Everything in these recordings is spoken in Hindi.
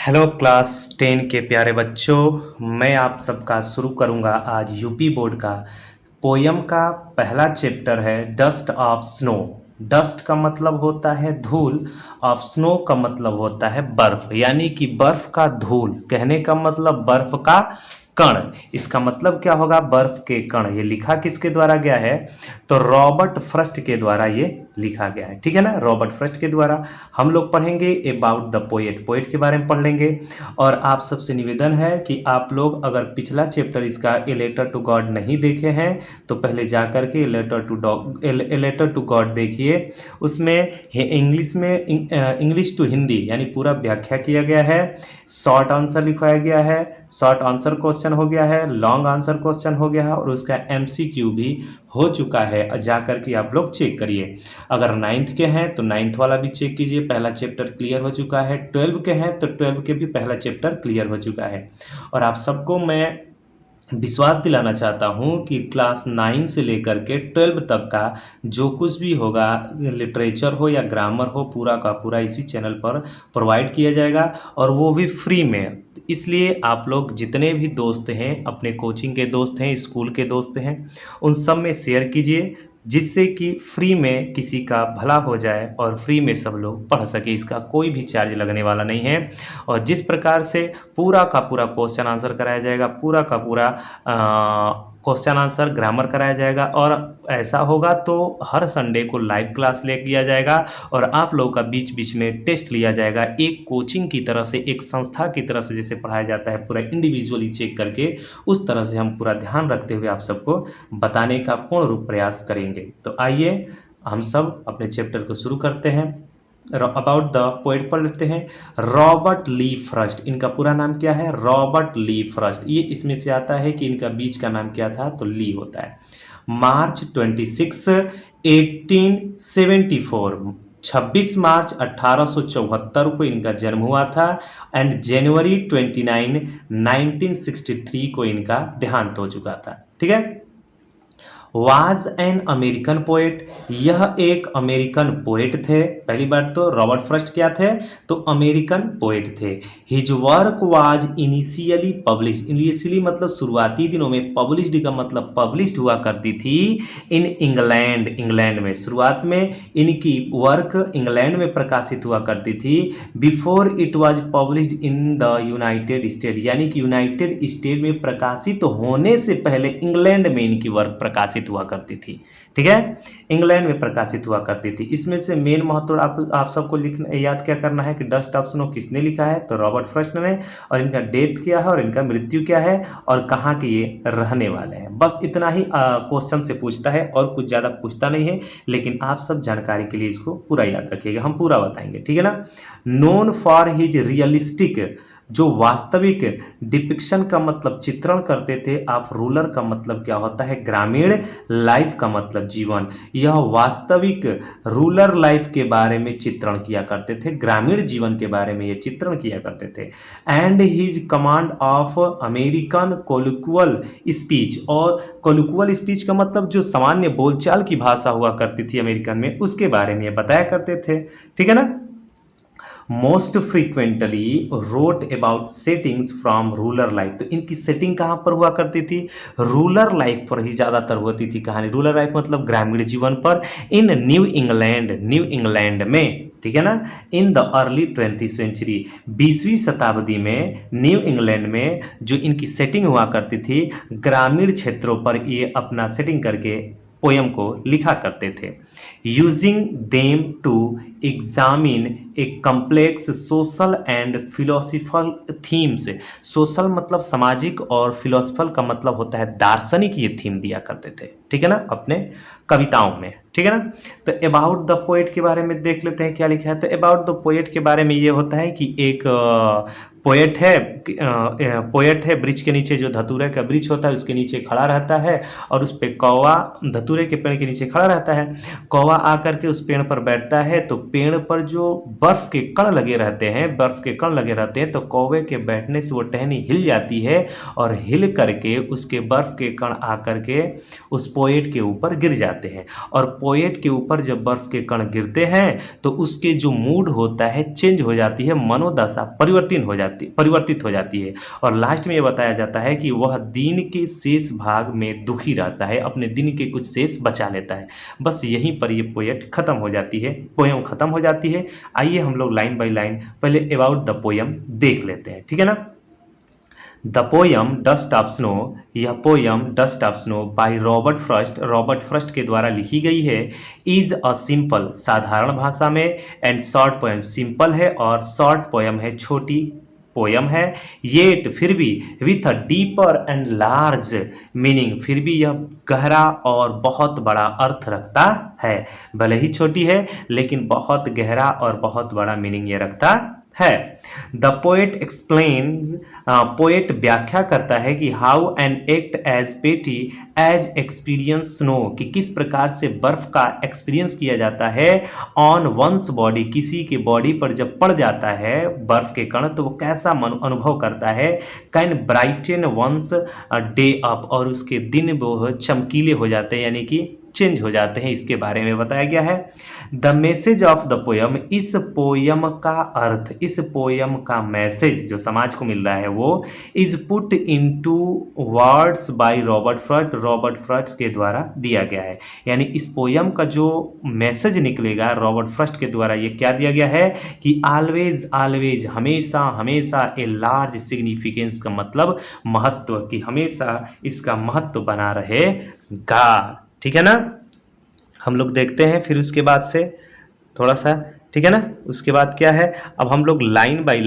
हेलो क्लास 10 के प्यारे बच्चों, मैं आप सबका शुरू करूंगा आज यूपी बोर्ड का पोयम का पहला चैप्टर है डस्ट ऑफ स्नो। डस्ट का मतलब होता है धूल, ऑफ स्नो का मतलब होता है बर्फ, यानी कि बर्फ का धूल। कहने का मतलब बर्फ का कण। इसका मतलब क्या होगा? बर्फ के कण। ये लिखा किसके द्वारा गया है? तो रॉबर्ट फ्रस्ट के द्वारा ये लिखा गया है। ठीक है ना, रॉबर्ट फ्रस्ट के द्वारा। हम लोग पढ़ेंगे अबाउट द पोएट, पोएट के बारे में पढ़ लेंगे। और आप सबसे निवेदन है कि आप लोग अगर पिछला चैप्टर इसका ए लेटर टू गॉड नहीं देखे हैं तो पहले जा करके ए लेटर टू गॉड देखिए। उसमें इंग्लिश में इंग्लिश टू हिंदी यानी पूरा व्याख्या किया गया है, शॉर्ट आंसर लिखवाया गया है, शॉर्ट आंसर क्वेश्चन हो गया है, लॉन्ग आंसर क्वेश्चन हो गया है और उसका एमसीक्यू भी हो चुका है। जा करके आप लोग चेक करिए। अगर 9th के हैं तो 9th वाला भी चेक कीजिए, पहला चैप्टर क्लियर हो चुका है। 12 के हैं तो 12 के भी पहला चैप्टर क्लियर हो चुका है। और आप सबको मैं विश्वास दिलाना चाहता हूं कि क्लास 9 से लेकर के 12 तक का जो कुछ भी होगा, लिटरेचर हो या ग्रामर हो, पूरा का पूरा इसी चैनल पर प्रोवाइड किया जाएगा और वो भी फ्री में। इसलिए आप लोग जितने भी दोस्त हैं, अपने कोचिंग के दोस्त हैं, स्कूल के दोस्त हैं, उन सब में शेयर कीजिए जिससे कि फ्री में किसी का भला हो जाए और फ्री में सब लोग पढ़ सके। इसका कोई भी चार्ज लगने वाला नहीं है। और जिस प्रकार से पूरा का पूरा क्वेश्चन आंसर कराया जाएगा, पूरा का पूरा क्वेश्चन आंसर ग्रामर कराया जाएगा और ऐसा होगा तो हर संडे को लाइव क्लास ले किया जाएगा और आप लोगों का बीच बीच में टेस्ट लिया जाएगा। एक कोचिंग की तरह से, एक संस्था की तरह से जैसे पढ़ाया जाता है पूरा इंडिविजुअली चेक करके, उस तरह से हम पूरा ध्यान रखते हुए आप सबको बताने का पूर्ण रूप प्रयास करेंगे। तो आइए हम सब अपने चैप्टर को शुरू करते हैं। अबाउट द पोएट पढ़ लेते हैं। रॉबर्ट ली फ्रस्ट, इनका पूरा नाम क्या है? रॉबर्ट ली फ्रस्ट। ये इसमें से आता है कि इनका बीच का नाम क्या था, तो ली होता है। मार्च 26 1874, 26 मार्च 1874 को इनका जन्म हुआ था एंड जनवरी 29 1963 को इनका देहांत हो चुका था। ठीक है। वाज एन अमेरिकन पोएट, यह एक अमेरिकन पोएट थे। पहली बात तो रॉबर्ट फ्रस्ट क्या थे? तो अमेरिकन पोएट थे। His work was initially publish, initially मतलब शुरुआती दिनों में, पब्लिश्ड का मतलब पब्लिश्ड हुआ करती थी इन इंग्लैंड, इंग्लैंड में। शुरुआत में इनकी वर्क इंग्लैंड में प्रकाशित हुआ करती थी। Before it was published in the United state, यानी कि यूनाइटेड स्टेट में प्रकाशित होने से पहले इंग्लैंड में इनकी वर्क प्रकाशित हुआ करती थी। ठीक है, इंग्लैंड में प्रकाशित हुआ करती थी। इसमें से मेन महत्व आप सबको लिखना, याद क्या करना है कि डस्ट ऑफ स्नो किसने लिखा है? तो रॉबर्ट फ्रस्ट ने। और इनका डेट क्या है और इनका मृत्यु क्या है और कहाँ के ये रहने वाले हैं। बस इतना ही क्वेश्चन से पूछता है और कुछ ज़्यादा पूछता नहीं है, लेकिन आप सब जानकारी के लिए इसको पूरा याद रखिएगा, हम पूरा बताएंगे। ठीक है ना। नोन फॉर हिज रियलिस्टिक, जो वास्तविक डिपिक्शन का मतलब चित्रण करते थे। आप रूरल का मतलब क्या होता है? ग्रामीण। लाइफ का मतलब जीवन। यह वास्तविक रूरल लाइफ के बारे में चित्रण किया करते थे, ग्रामीण जीवन के बारे में ये चित्रण किया करते थे। And his command of American colloquial speech, और कोलिक्वल स्पीच का मतलब जो सामान्य बोलचाल की भाषा हुआ करती थी अमेरिकन में, उसके बारे में ये बताया करते थे। ठीक है ना। Most frequently wrote about settings from rural life, तो इनकी सेटिंग कहाँ पर हुआ करती थी? रूरल लाइफ पर ही ज़्यादातर होती थी कहानी। रूरल लाइफ मतलब ग्रामीण जीवन पर। In New England, New England में, ठीक है ना। In the early 20th century, 20वीं शताब्दी में न्यू इंग्लैंड में जो इनकी सेटिंग हुआ करती थी, ग्रामीण क्षेत्रों पर ये अपना सेटिंग करके पोयम को लिखा करते थे। Using them to examine a complex social and philosophical themes. Social मतलब सामाजिक और फिलोसफल का मतलब होता है दार्शनिक, ये थीम दिया करते थे। ठीक है ना, अपने कविताओं में। ठीक है ना। तो अबाउट द पोएट के बारे में देख लेते हैं क्या लिखा है। तो अबाउट द पोएट के बारे में ये होता है कि एक पोएट है, वृक्ष के नीचे, जो धतूरे का वृक्ष होता है उसके नीचे खड़ा रहता है और उस पे कौवा, धतूरे के पेड़ के नीचे खड़ा रहता है। कौवा आकर के उस पेड़ पर बैठता है तो पेड़ पर जो बर्फ के कण लगे रहते हैं तो कौवे के बैठने से वो टहनी हिल जाती है और हिल करके उसके बर्फ के कण आकर के उस पोएट के ऊपर गिर जाते हैं। और पोएट के ऊपर जब बर्फ के कण गिरते हैं तो उसके जो मूड होता है चेंज हो जाती है, मनोदशा परिवर्तित हो जाती है। और लास्ट में ये बताया जाता है कि वह दिन के शेष भाग में दुखी रहता है, अपने दिन के कुछ शेष बचा लेता है। बस यहीं पर ये पोएम खत्म हो जाती है। आइए हम लोग लाइन बाय लाइन पहले अबाउट द पोएम देख लेते हैं, ठीक है ना। The poem Dust of Snow, यह poem Dust of Snow by Robert Frost के द्वारा लिखी गई है। इज अ सिंपल, साधारण भाषा में, एंड शॉर्ट पोएम, सिंपल है और शॉर्ट पोएम है, छोटी पोयम है। येट, फिर भी, with a deeper and large meaning, फिर भी यह गहरा और बहुत बड़ा अर्थ रखता है। भले ही छोटी है लेकिन बहुत गहरा और बहुत बड़ा मीनिंग ये रखता है। द पोएट एक्सप्लेन्स, पोएट व्याख्या करता है कि हाउ एन एक्ट एज पेटी एज एक्सपीरियंस स्नो, कि किस प्रकार से बर्फ का एक्सपीरियंस किया जाता है ऑन वंस बॉडी, किसी के बॉडी पर जब पड़ जाता है बर्फ के कण तो वो कैसा अनुभव करता है। Can brighten one's day up, और उसके दिन वो चमकीले हो जाते हैं यानी कि चेंज हो जाते हैं, इसके बारे में बताया गया है। The message of the poem, इस पोयम का अर्थ, इस पोयम का मैसेज जो समाज को मिल रहा है वो is put into words by Robert Frost के द्वारा दिया गया है। यानी इस पोयम का जो मैसेज निकलेगा रॉबर्ट फ्रस्ट के द्वारा ये क्या दिया गया है कि ऑलवेज, हमेशा ए लार्ज सिग्निफिकेंस का मतलब महत्व, कि हमेशा इसका महत्व बना रहेगा, ठीक है ना। हम लोग देखते हैं फिर उसके बाद से थोड़ा सा, ठीक है ना। उसके बाद क्या है, अब हम लोग लाइन बाय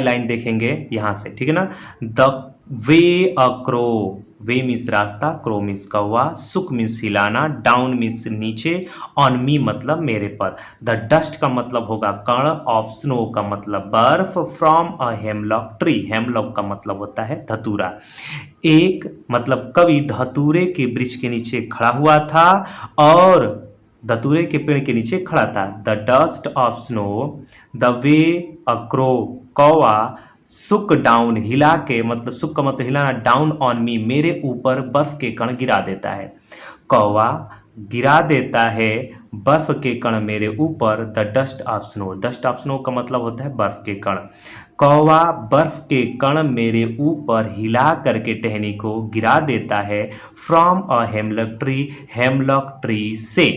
लाइन देखेंगे यहां से, ठीक है ना। The way a crow, way means रास्ता, क्रो मीन्स कौवा, सुक मीन्स हिलाना, डाउन मीन्स नीचे, ऑन मी मतलब मेरे पर। द डस्ट का मतलब होगा कण, ऑफ स्नो का मतलब बर्फ, from a hemlock tree, hemlock का मतलब होता है धतूरा। एक मतलब कवि धतूरे के वृक्ष के नीचे खड़ा हुआ था और धतूरे के पेड़ के नीचे खड़ा था। The dust of snow, the way a crow, कौवा, सुक डाउन, हिला के मतलब सुक का मतलब हिलाना, डाउन ऑन मी मेरे ऊपर बर्फ के कण गिरा देता है। कौवा गिरा देता है बर्फ के कण मेरे ऊपर, the dust of snow, dust of snow का मतलब होता है बर्फ के कण। कौवा बर्फ के कण मेरे ऊपर हिला करके टहनी को गिरा देता है, फ्रॉम अ हेमलॉक ट्री से,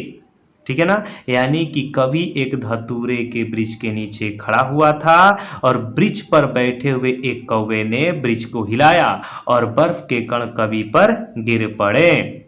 ठीक है ना। यानी कि कवि एक धतूरे के वृक्ष के नीचे खड़ा हुआ था और वृक्ष पर बैठे हुए एक कौवे ने वृक्ष को हिलाया और बर्फ के कण कवि पर गिर पड़े।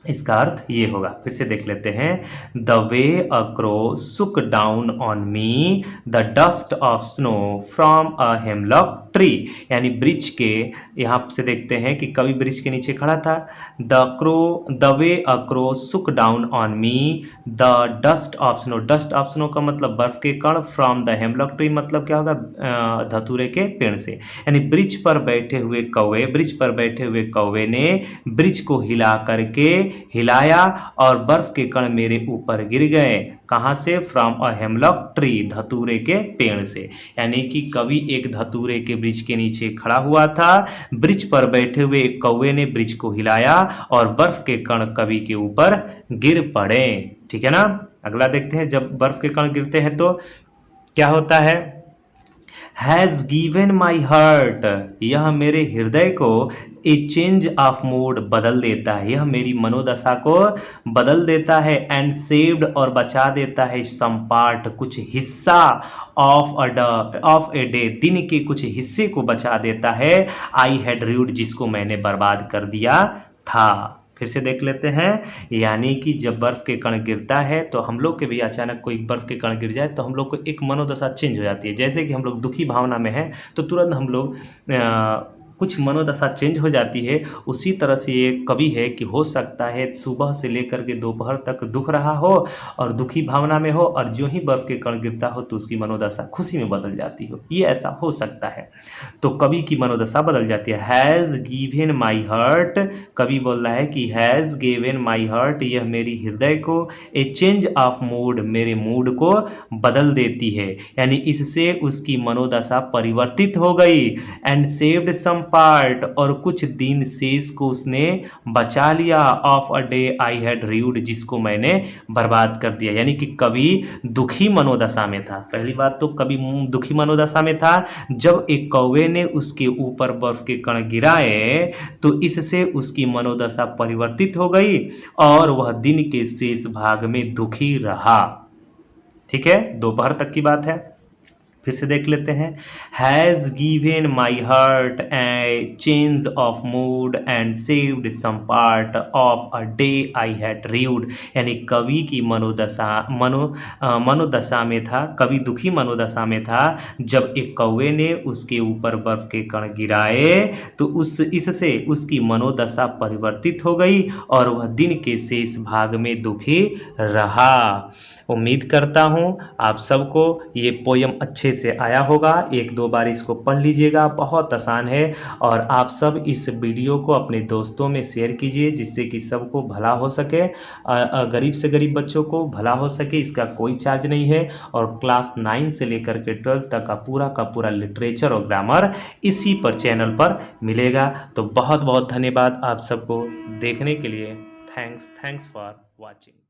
इसका अर्थ ये होगा, फिर से देख लेते हैं। द वे अ क्रो सुक down on me, the dust of snow from a hemlock tree, यानी वृक्ष के, यहाँ से देखते हैं कि कवि वृक्ष के नीचे खड़ा था। द वे अ क्रो सुक down on me, the dust of snow का मतलब बर्फ के कण, फ्रॉम द हेमलॉक ट्री मतलब क्या होगा, धतूरे के पेड़ से। यानी वृक्ष पर बैठे हुए कौवे ने वृक्ष को हिलाया और बर्फ के कण मेरे ऊपर गिर गए। कहाँ से, फ्रॉम अ हेमलॉक ट्री, धतूरे के पेड़ से। यानी कि कवि एक धतूरे के वृक्ष के नीचे खड़ा हुआ था, वृक्ष पर बैठे हुए एक कौवे ने वृक्ष को हिलाया और बर्फ के कण कवि के ऊपर गिर पड़े, ठीक है ना। अगला देखते हैं, जब बर्फ के कण गिरते हैं तो क्या होता है। हैज़ गिवन माई हार्ट, यह मेरे हृदय को ए चेंज ऑफ मूड बदल देता है, यह मेरी मनोदशा को बदल देता है। एंड सेव्ड और बचा देता है सम पार्ट, कुछ हिस्सा, ऑफ ए डे, दिन के कुछ हिस्से को बचा देता है। आई हैड रूड, जिसको मैंने बर्बाद कर दिया था। फिर से देख लेते हैं, यानी कि जब बर्फ के कण गिरता है तो हम लोग के भी अचानक कोई बर्फ के कण गिर जाए तो हम लोग को एक मनोदशा चेंज हो जाती है। जैसे कि हम लोग दुखी भावना में हैं तो तुरंत हम लोग कुछ मनोदशा चेंज हो जाती है, उसी तरह से ये कवि है कि हो सकता है सुबह से लेकर के दोपहर तक दुख रहा हो और दुखी भावना में हो, और जो ही बर्फ के कण गिरता हो तो उसकी मनोदशा खुशी में बदल जाती हो। ये ऐसा हो सकता है। तो कवि की मनोदशा बदल जाती है। हैज़ गिवन माई हर्ट, कवि बोल रहा है कि हैज़ गिवन माई हर्ट, यह मेरी हृदय को ए चेंज ऑफ मूड, मेरे मूड को बदल देती है, यानी इससे उसकी मनोदशा परिवर्तित हो गई। एंड सेव्ड सम पार्ट, और कुछ दिन शेष को उसने बचा लिया, of a day I had rued, जिसको मैंने बर्बाद कर दिया। यानी कि कवि दुखी मनोदशा में था। पहली बात तो कवि दुखी मनोदशा में था जब एक कौवे ने उसके ऊपर बर्फ के कण गिराए, तो इससे उसकी मनोदशा परिवर्तित हो गई और वह दिन के शेष भाग में दुखी रहा। ठीक है, दोपहर तक की बात है। फिर से देख लेते हैं। Has given my heart a change of mood and saved some part of a day I had rued, यानी कवि की मनोदशा में था, कवि दुखी मनोदशा में था जब एक कौवे ने उसके ऊपर बर्फ के कण गिराए, तो इससे उसकी मनोदशा परिवर्तित हो गई और वह दिन के शेष भाग में दुखी रहा। उम्मीद करता हूँ आप सबको ये पोयम अच्छे से आया होगा। एक दो बार इसको पढ़ लीजिएगा, बहुत आसान है। और आप सब इस वीडियो को अपने दोस्तों में शेयर कीजिए जिससे कि सबको भला हो सके, गरीब से गरीब बच्चों को भला हो सके। इसका कोई चार्ज नहीं है और क्लास 9 से लेकर के 12 तक का पूरा लिटरेचर और ग्रामर इसी पर चैनल पर मिलेगा। तो बहुत बहुत धन्यवाद आप सबको देखने के लिए। Thanks for watching.